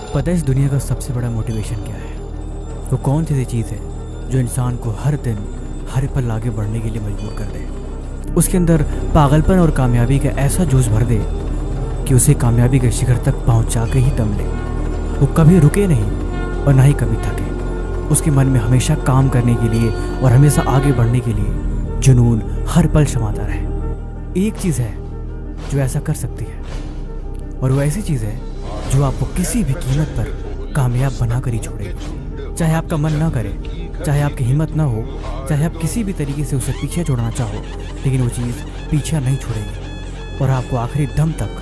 पता है इस दुनिया का सबसे बड़ा मोटिवेशन क्या है? वो कौन सी चीज़ है जो इंसान को हर दिन हर पल आगे बढ़ने के लिए मजबूर कर दे, उसके अंदर पागलपन और कामयाबी का ऐसा जोश भर दे कि उसे कामयाबी के शिखर तक पहुंचा के ही दम ले। वो कभी रुके नहीं और ना ही कभी थके। उसके मन में हमेशा काम करने के लिए और हमेशा आगे बढ़ने के लिए जुनून हर पल समाता रहे। एक चीज़ है जो ऐसा कर सकती है, और वो ऐसी चीज़ है जो आपको किसी भी कीमत पर कामयाब बना कर ही छोड़ेगी। चाहे आपका मन ना करे, चाहे आपकी हिम्मत ना हो, चाहे आप किसी भी तरीके से उसे पीछे छोड़ना चाहो, लेकिन वो चीज़ पीछा नहीं छोड़ेगी और आपको आखिरी दम तक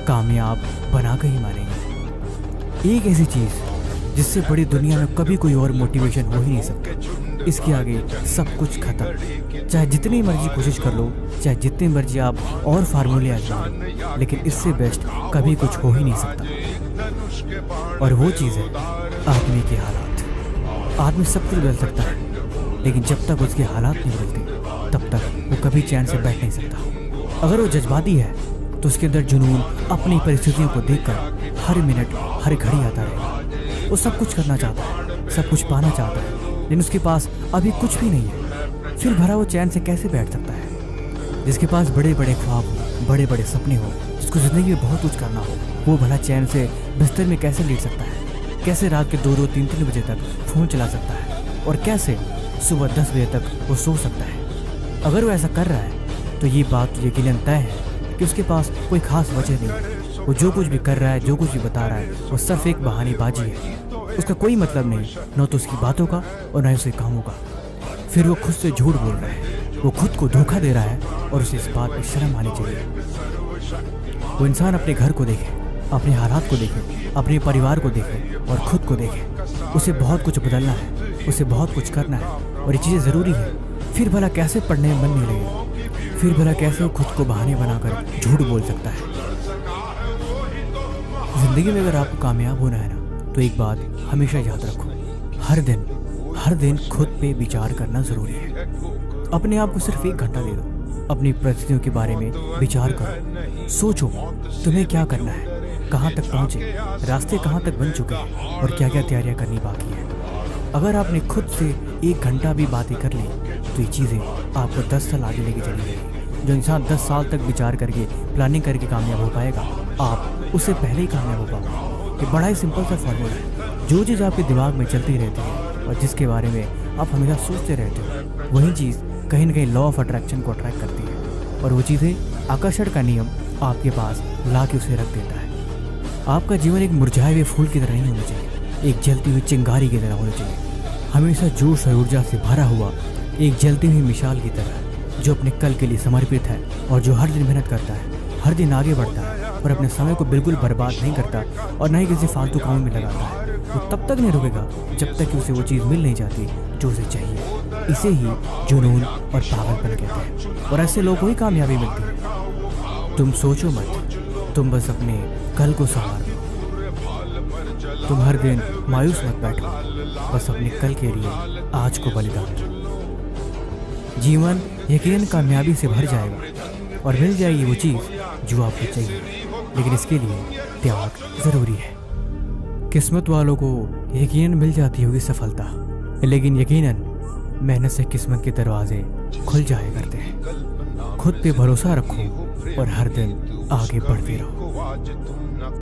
कामयाब बना कर ही मानेगी। एक ऐसी चीज़ जिससे बड़ी दुनिया में कभी कोई और मोटिवेशन हो ही नहीं सकता। इसके आगे सब कुछ खत्म। चाहे जितनी मर्जी कोशिश कर लो, चाहे जितनी मर्जी आप और फार्मूले आजमा लो, लेकिन इससे बेस्ट कभी कुछ हो ही नहीं सकता। और वो चीज़ है आदमी के हालात। आदमी सब कुछ बदल सकता है, लेकिन जब तक उसके हालात नहीं बदलते तब तक वो कभी चैन से बैठ नहीं सकता। अगर वो जज्बाती है तो उसके अंदर जुनून अपनी परिस्थितियों को देखकर हर मिनट हर घड़ी आता रहेगा। वो सब कुछ करना चाहता है, सब कुछ पाना चाहता है, लेकिन उसके पास अभी कुछ भी नहीं है। फिर भरा वो चैन से कैसे बैठ सकता है? जिसके पास बड़े बड़े ख्वाब हो, बड़े बड़े सपने हो, जिसको ज़िंदगी में बहुत कुछ करना हो, वो भला चैन से बिस्तर में कैसे लेट सकता है? कैसे रात के 2-2, 3-3 बजे तक फ़ोन चला सकता है? और कैसे सुबह 10 बजे तक वो सो सकता है? अगर वो ऐसा कर रहा है तो ये बात यकीनन तय है कि उसके पास कोई ख़ास वजह नहीं। वो जो कुछ भी कर रहा है, जो कुछ भी बता रहा है, वो सिर्फ एक बहानेबाजी है। उसका कोई मतलब नहीं, न तो उसकी बातों का और न ही उसके कामों का। फिर वो खुद से झूठ बोल रहा है, वो खुद को धोखा दे रहा है, और उसे इस बात पर शर्म आनी चाहिए। वो इंसान अपने घर को देखे, अपने हालात को देखे, अपने परिवार को देखे और खुद को देखे। उसे बहुत कुछ बदलना है, उसे बहुत कुछ करना है, और ये चीज़ें ज़रूरी है। फिर भला कैसे पढ़ने में मन नहीं लगेगा? फिर भला कैसे वो खुद को बहाने बनाकर झूठ बोल सकता है? ज़िंदगी में अगर आपको कामयाब होना है ना, तो एक बात हमेशा याद रखो, हर दिन खुद पे विचार करना ज़रूरी है। अपने आप को सिर्फ 1 घंटा दे दो, अपनी परिस्थितियों के बारे में विचार करो। सोचो तुम्हें क्या करना है, कहाँ तक पहुँचे, रास्ते कहाँ तक बन चुके हैं और क्या क्या तैयारियाँ करनी बाकी है। अगर आपने खुद से 1 घंटा भी बातें कर ली तो ये चीज़ें आपको 10 साल आगे लेके चलेंगी। जो इंसान 10 साल तक विचार करके, प्लानिंग करके कामयाब हो पाएगा, आप उससे पहले ही कामयाब हो पाओगे। ये बड़ा ही सिंपल सा फॉर्मूला है। जो चीज़ आपके दिमाग में चलती रहती है और जिसके बारे में आप हमेशा सोचते रहते हो, वही चीज़ कहीं ना कहीं लॉ ऑफ अट्रैक्शन को अट्रैक्ट करती है, और वो चीज़ें आकर्षण का नियम आपके पास ला के उसे रख देता है। आपका जीवन एक मुरझाए हुए फूल की तरह नहीं होना चाहिए, एक जलती हुई चिंगारी की तरह होना चाहिए। हमेशा जोश और ऊर्जा से भरा हुआ एक जलती हुई मिसाल की तरह, जो अपने कल के लिए समर्पित है और जो हर दिन मेहनत करता है, हर दिन आगे बढ़ता है और अपने समय को बिल्कुल बर्बाद नहीं करता और ना ही किसी फालतू काम में लगाता है। वो तब तक नहीं रुकेगा जब तक कि उसे वो चीज़ मिल नहीं जाती जो उसे चाहिए। इसे ही जुनून और पागलपन कहते हैं, और ऐसे लोगों को ही कामयाबी मिलती है। तुम सोचो मत, तुम बस अपने कल को संवार लो। तुम हर दिन मायूस मत बैठो, बस अपने कल के लिए आज को बलिदान दो। जीवन यकीनन कामयाबी से भर जाएगा और मिल जाएगी वो चीज़ जो आपको चाहिए, लेकिन इसके लिए त्याग ज़रूरी है। किस्मत वालों को यकीनन मिल जाती होगी सफलता, लेकिन यकीनन मेहनत से किस्मत के दरवाजे खुल जाया करते हैं। खुद पे भरोसा रखो और हर दिन आगे बढ़ते रहो।